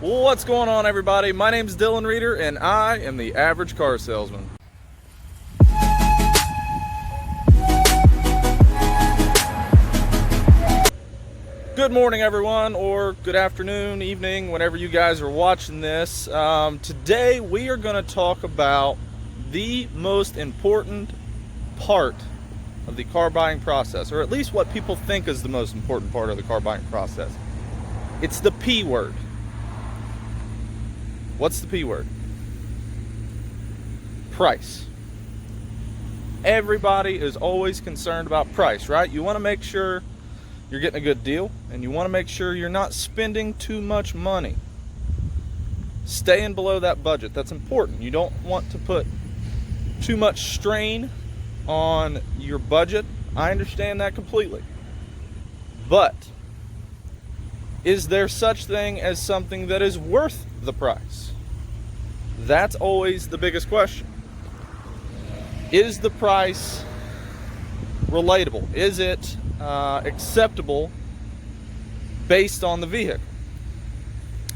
What's going on, everybody? My name is Dylan Reeder and I am the Average Car Salesman. Good morning, everyone, or good afternoon, evening, whenever you guys are watching this. Today we are going to talk about the most important part of the car buying process, or at least what people think is the most important part of the car buying process. It's the P word. What's the P word? Price. Everybody is always concerned about price, right? You want to make sure you're getting a good deal, and you want to make sure you're not spending too much money. Staying below that budget, that's important. You don't want to put too much strain on your budget. I understand that completely. But is there such thing as something that is worth the price? That's always the biggest question. Is the price relatable? Is it acceptable based on the vehicle?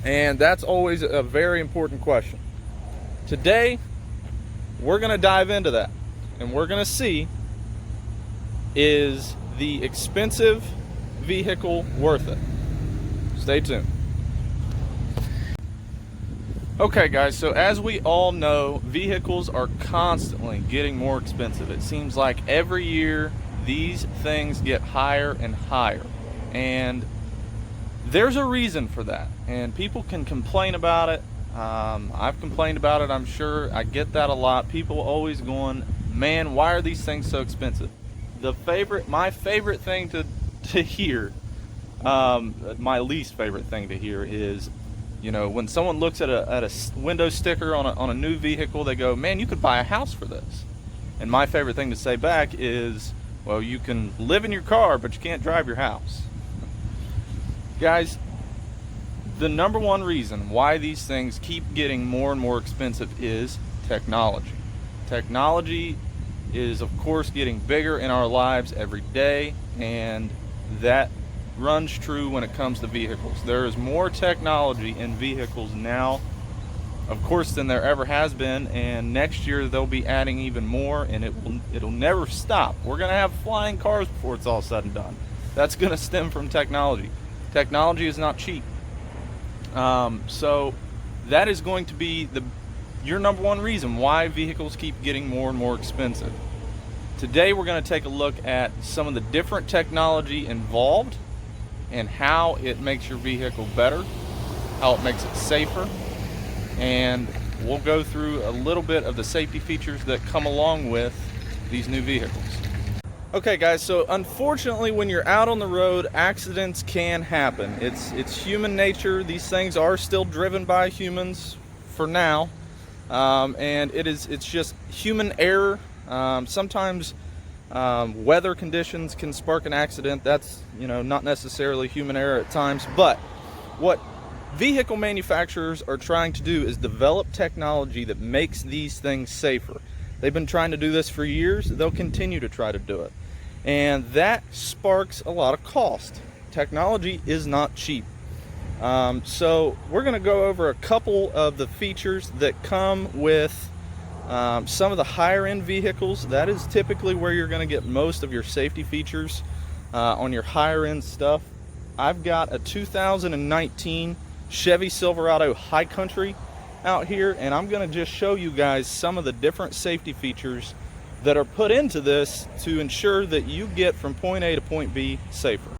And that's always a very important question. Today, we're going to dive into that, and we're going to see, is the expensive vehicle worth it? Stay tuned. Okay, guys, so as we all know, vehicles are constantly getting more expensive. It seems like every year these things get higher and higher, and there's a reason for that, and people can complain about it. I've complained about it, I'm sure. I get that a lot. People always going, man, why are these things so expensive? My favorite thing to hear, my least favorite thing to hear is, you know, when someone looks at a window sticker on a new vehicle, they go, man, you could buy a house for this. And my favorite thing to say back is, well, you can live in your car, but you can't drive your house. Guys, the number one reason why these things keep getting more and more expensive is technology. Technology is, of course, getting bigger in our lives every day, and that runs true when it comes to vehicles. There is more technology in vehicles now, of course, than there ever has been, and next year they'll be adding even more, and it'll never stop. We're going to have flying cars before it's all said and done. That's going to stem from technology. Technology is not cheap. So that is going to be your number one reason why vehicles keep getting more and more expensive. Today we're going to take a look at some of the different technology involved and how it makes your vehicle better, how it makes it safer, and we'll go through a little bit of the safety features that come along with these new vehicles. Okay, guys, so unfortunately when you're out on the road, accidents can happen. It's human nature. These things are still driven by humans for now, and it's just human error. Sometimes weather conditions can spark an accident. That's, not necessarily human error at times, but what vehicle manufacturers are trying to do is develop technology that makes these things safer. They've been trying to do this for years. They'll continue to try to do it, and that sparks a lot of cost. Technology is not cheap. So we're going to go over a couple of the features that come with some of the higher end vehicles. That is typically where you're going to get most of your safety features on your higher end stuff. I've got a 2019 Chevy Silverado High Country out here, and I'm going to just show you guys some of the different safety features that are put into this to ensure that you get from point A to point B safer.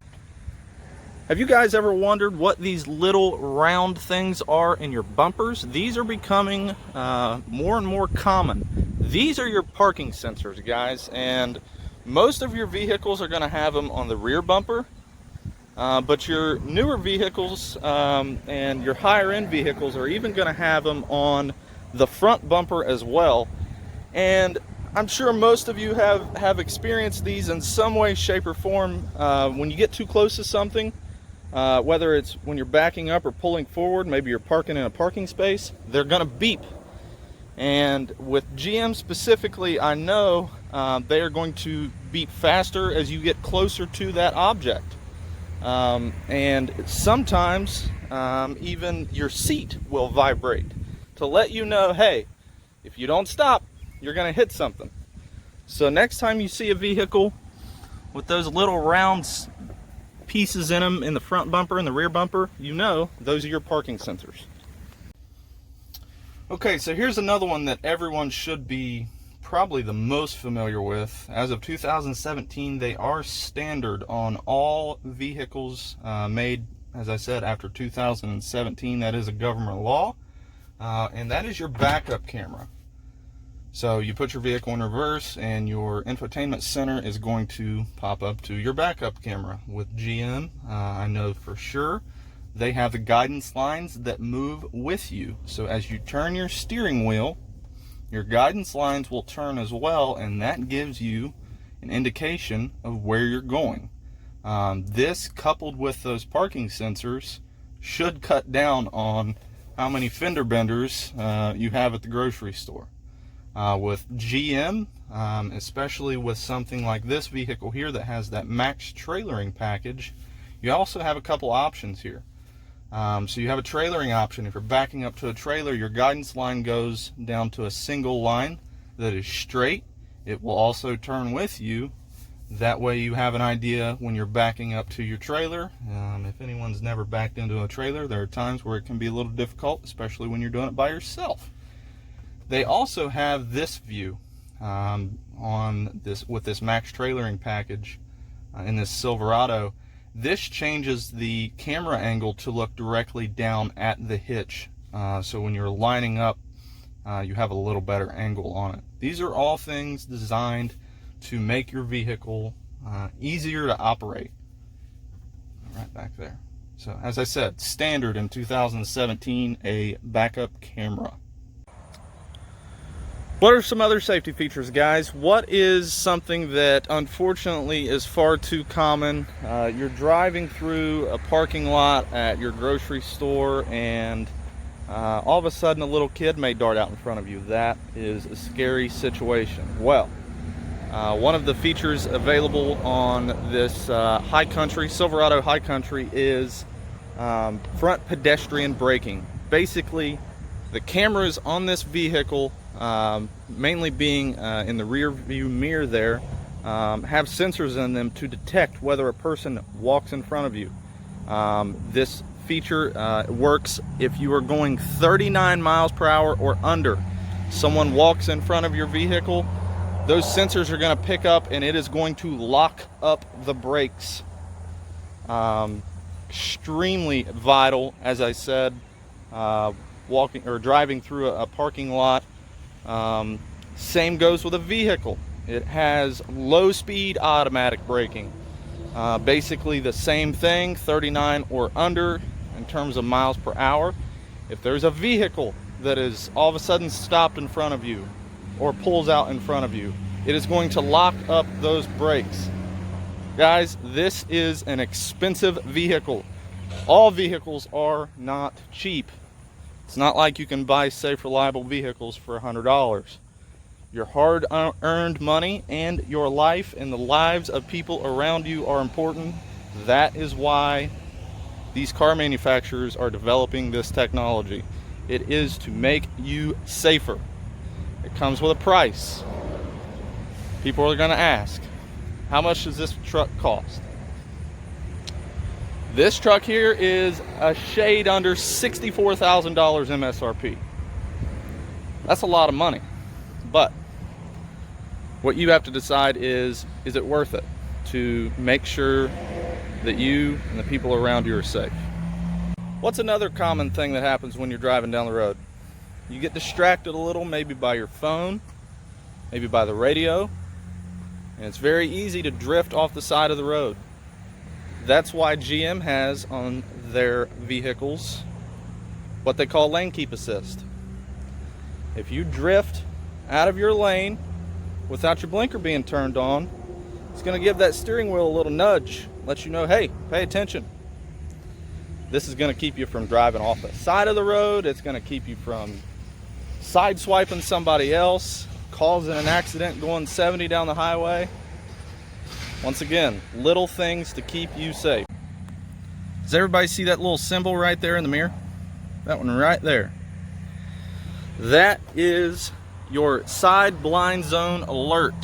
Have you guys ever wondered what these little round things are in your bumpers? These are becoming more and more common. These are your parking sensors, guys, and most of your vehicles are going to have them on the rear bumper, but your newer vehicles and your higher end vehicles are even going to have them on the front bumper as well. And I'm sure most of you have experienced these in some way, shape, or form. When you get too close to something, whether it's when you're backing up or pulling forward, maybe you're parking in a parking space, they're going to beep. And with GM specifically, I know they are going to beep faster as you get closer to that object. And sometimes even your seat will vibrate to let you know, hey, if you don't stop, you're going to hit something. So next time you see a vehicle with those little round pieces in them in the front bumper and the rear bumper, you know those are your parking sensors. Okay, so here's another one that everyone should be probably the most familiar with. As of 2017, they are standard on all vehicles made, as I said, after 2017. That is a government law, and that is your backup camera. So you put your vehicle in reverse and your infotainment center is going to pop up to your backup camera. With GM, I know for sure they have the guidance lines that move with you. So as you turn your steering wheel, your guidance lines will turn as well, and that gives you an indication of where you're going. This, coupled with those parking sensors, should cut down on how many fender benders you have at the grocery store. With GM, especially with something like this vehicle here that has that max trailering package, you also have a couple options here. So you have a trailering option. If you're backing up to a trailer, your guidance line goes down to a single line that is straight. It will also turn with you. That way you have an idea when you're backing up to your trailer. If anyone's never backed into a trailer, there are times where it can be a little difficult, especially when you're doing it by yourself. They also have this view with this max trailering package in this Silverado. This changes the camera angle to look directly down at the hitch. So when you're lining up, you have a little better angle on it. These are all things designed to make your vehicle easier to operate. Right back there. So as I said, standard in 2017, a backup camera. What are some other safety features, guys? What is something that unfortunately is far too common? You're driving through a parking lot at your grocery store and all of a sudden a little kid may dart out in front of you. That is a scary situation. Well, one of the features available on this High Country, Silverado High Country, is front pedestrian braking. Basically, the cameras on this vehicle, mainly being in the rear view mirror there, have sensors in them to detect whether a person walks in front of you. This feature works if you are going 39 miles per hour or under. Someone walks in front of your vehicle, those sensors are going to pick up and it is going to lock up the brakes. Extremely vital, as I said, walking or driving through a parking lot. Same goes with a vehicle. It has low speed automatic braking. Basically the same thing, 39 or under in terms of miles per hour. If there's a vehicle that is all of a sudden stopped in front of you or pulls out in front of you, it is going to lock up those brakes. Guys, this is an expensive vehicle. All vehicles are not cheap. It's not like you can buy safe, reliable vehicles for $100. Your hard-earned money and your life and the lives of people around you are important. That is why these car manufacturers are developing this technology. It is to make you safer. It comes with a price. People are going to ask, how much does this truck cost? This truck here is a shade under $64,000 MSRP. That's a lot of money. But what you have to decide is it worth it to make sure that you and the people around you are safe? What's another common thing that happens when you're driving down the road? You get distracted a little, maybe by your phone, maybe by the radio, and it's very easy to drift off the side of the road. That's why GM has on their vehicles what they call lane keep assist. If you drift out of your lane without your blinker being turned on, it's going to give that steering wheel a little nudge, let you know, hey, pay attention. This is going to keep you from driving off the side of the road. It's going to keep you from sideswiping somebody else, causing an accident going 70 down the highway. Once again, little things to keep you safe. Does everybody see that little symbol right there in the mirror? That one right there. That is your side blind zone alert.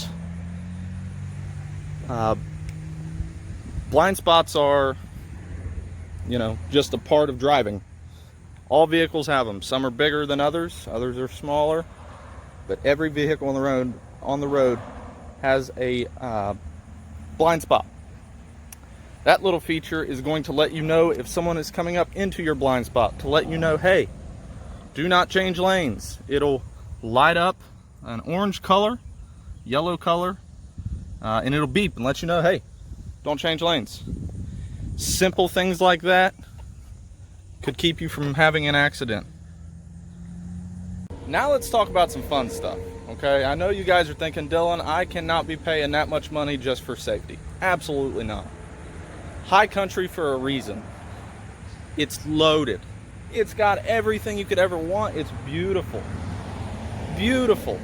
Blind spots are, you know, just a part of driving. All vehicles have them. Some are bigger than others, others are smaller, but every vehicle on the road has a blind spot. That little feature is going to let you know if someone is coming up into your blind spot, to let you know, hey, do not change lanes. It'll light up an orange color, yellow color, and it'll beep and let you know, hey, don't change lanes. Simple things like that could keep you from having an accident. Now let's talk about some fun stuff, okay? I know you guys are thinking, Dylan, I cannot be paying that much money just for safety. Absolutely not. High country for a reason. It's loaded. It's got everything you could ever want. It's beautiful. Beautiful.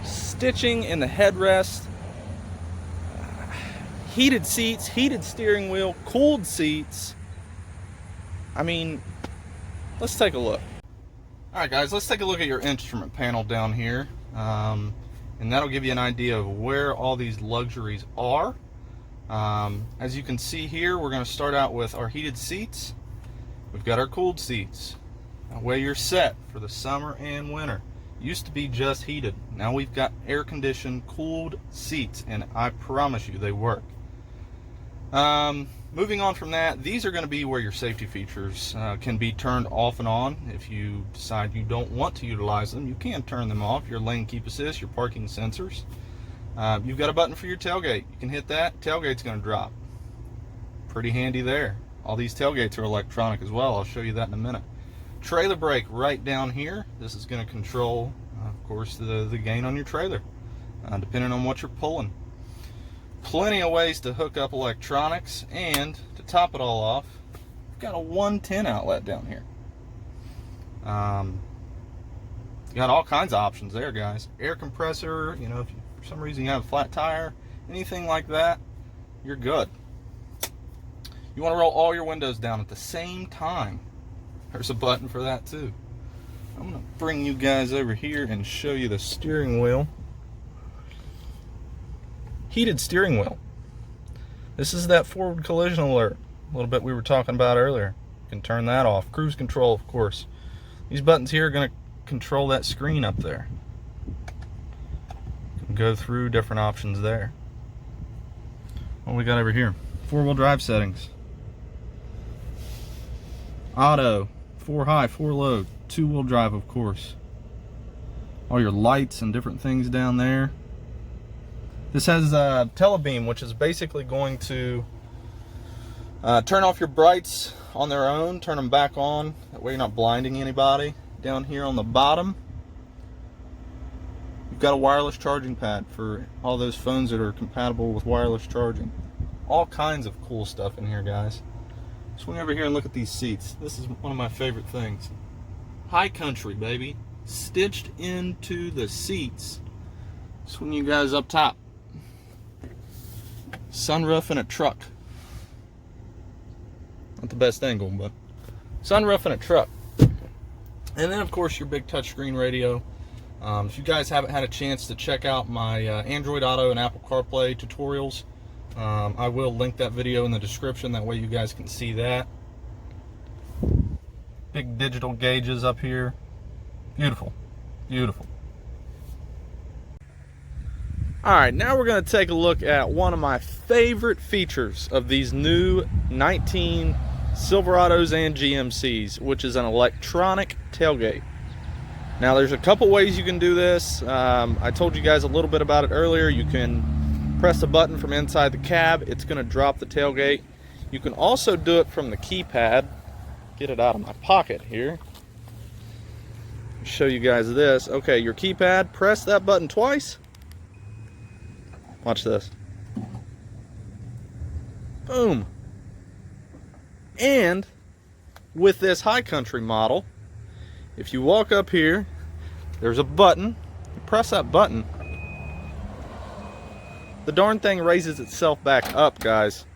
Stitching in the headrest. Heated seats, heated steering wheel, cooled seats. I mean, let's take a look. All right, guys, let's take a look at your instrument panel down here. And that'll give you an idea of where all these luxuries are. As you can see here, we're going to start out with our heated seats. We've got our cooled seats. That way you're set for the summer and winter. Used to be just heated. Now we've got air conditioned, cooled seats, and I promise you they work. Moving on from that, these are going to be where your safety features can be turned off and on. If you decide you don't want to utilize them, you can turn them off. Your lane keep assist, your parking sensors. You've got a button for your tailgate. You can hit that, tailgate's going to drop. Pretty handy there. All these tailgates are electronic as well. I'll show you that in a minute. Trailer brake right down here. This is going to control, of course, the gain on your trailer, depending on what you're pulling. Plenty of ways to hook up electronics, and to top it all off, we've got a 110 outlet down here. You got all kinds of options there, guys. Air compressor, you know, if you, for some reason you have a flat tire, anything like that, you're good. You want to roll all your windows down at the same time. There's a button for that too. I'm going to bring you guys over here and show you the steering wheel. Heated steering wheel. This is that forward collision alert, a little bit we were talking about earlier. You can turn that off. Cruise control, of course. These buttons here are going to control that screen up there. You can go through different options there. What we got over here? 4-wheel drive settings. Auto, 4 high, 4 low, 2-wheel drive, of course. All your lights and different things down there. This has telebeam, which is basically going to turn off your brights on their own, turn them back on. That way you're not blinding anybody. Down here on the bottom, you've got a wireless charging pad for all those phones that are compatible with wireless charging. All kinds of cool stuff in here, guys. Swing over here and look at these seats. This is one of my favorite things. High country, baby. Stitched into the seats. Swing you guys up top. Sunroof in a truck. Not the best angle, but sunroof in a truck. And then, of course, your big touchscreen radio. If you guys haven't had a chance to check out my Android Auto and Apple CarPlay tutorials, I will link that video in the description. That way you guys can see that. Big digital gauges up here. Beautiful. Beautiful. Alright, now we're going to take a look at one of my favorite features of these new 19 Silverados and GMCs, which is an electronic tailgate. Now there's a couple ways you can do this. I told you guys a little bit about it earlier. You can press a button from inside the cab. It's going to drop the tailgate. You can also do it from the keypad. Get it out of my pocket here. Show you guys this. Okay, your keypad, press that button twice. Watch this. Boom. And with this high country model, if you walk up here, there's a button. You press that button. The darn thing raises itself back up, guys.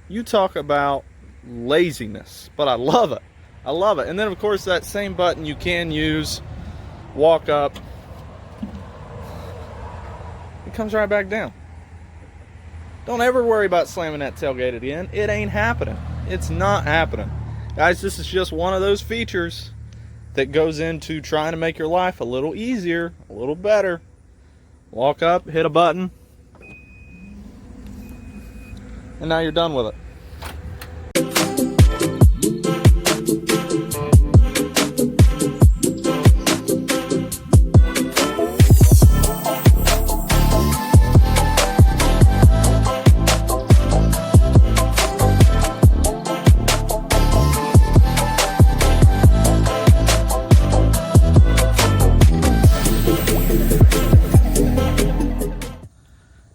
You talk about laziness, but I love it. I love it. And then of course that same button you can use, walk up, it comes right back down. Don't ever worry about slamming that tailgate again. It ain't happening. It's not happening. Guys, this is just one of those features that goes into trying to make your life a little easier, a little better. Walk up, hit a button, and now you're done with it.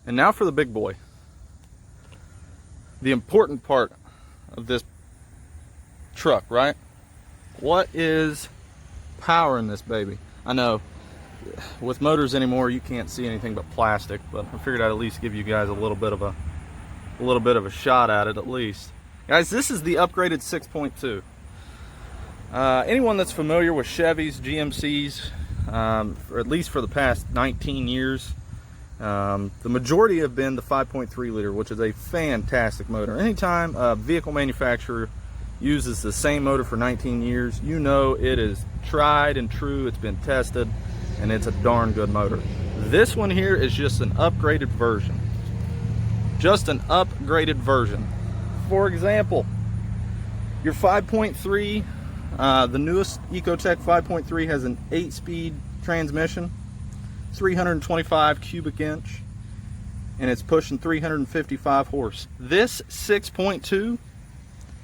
And now for the big boy. The important part of this truck, right? What is powering this baby? I know with motors anymore you can't see anything but plastic, but I figured I'd at least give you guys a little bit of a shot at it at least. Guys, this is the upgraded 6.2. Anyone that's familiar with Chevys, GMCs, or at least for the past 19 years, the majority have been the 5.3 liter, which is a fantastic motor. Anytime a vehicle manufacturer uses the same motor for 19 years, you know it is tried and true, it's been tested, and it's a darn good motor. This one here is just an upgraded version. Just an upgraded version. For example, your 5.3, the newest Ecotec 5.3 has an 8-speed transmission, 325 cubic inch, and it's pushing 355 horse. This 6.2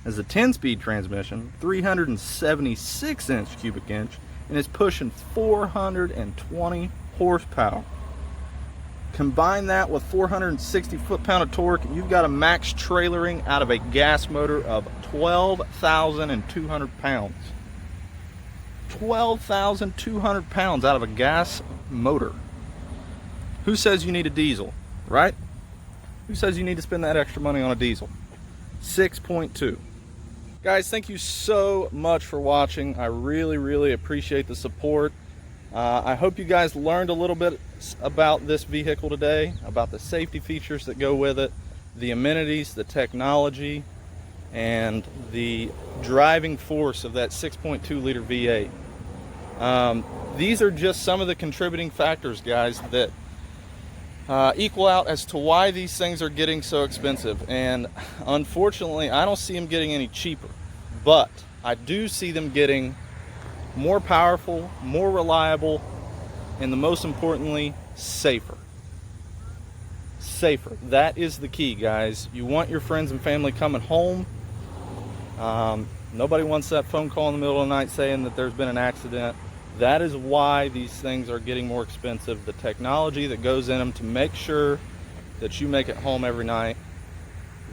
has a 10-speed transmission, 376 inch cubic inch, and it's pushing 420 horsepower. Combine that with 460 foot-pound of torque, you've got a max trailering out of a gas motor of 12,200 pounds. 12,200 pounds out of a gas motor. Who says you need a diesel, right? Who says you need to spend that extra money on a diesel? 6.2. Guys, thank you so much for watching. I really appreciate the support. I hope you guys learned a little bit about this vehicle today, about the safety features that go with it, the amenities, the technology, and the driving force of that 6.2 liter V8. These are just some of the contributing factors, guys, that equal out as to why these things are getting so expensive. And unfortunately, I don't see them getting any cheaper, but I do see them getting more powerful, more reliable, and the most importantly, safer. Safer. That is the key, guys. You want your friends and family coming home. Nobody wants that phone call in the middle of the night saying that there's been an accident. That is why these things are getting more expensive. The technology that goes in them to make sure that you make it home every night,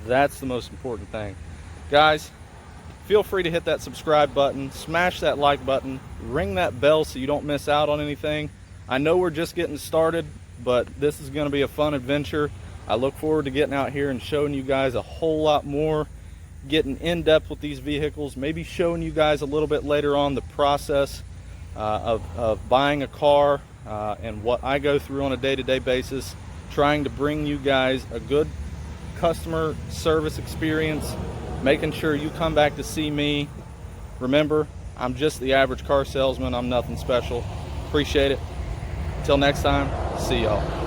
that's the most important thing. Guys, feel free to hit that subscribe button, smash that like button, ring that bell so you don't miss out on anything. I know we're just getting started, but this is going to be a fun adventure. I look forward to getting out here and showing you guys a whole lot more, getting in depth with these vehicles, maybe showing you guys a little bit later on the process of buying a car and what I go through on a day-to-day basis, trying to bring you guys a good customer service experience, making sure you come back to see me. Remember, I'm just the average car salesman. I'm nothing special. Appreciate it. Until next time, see y'all.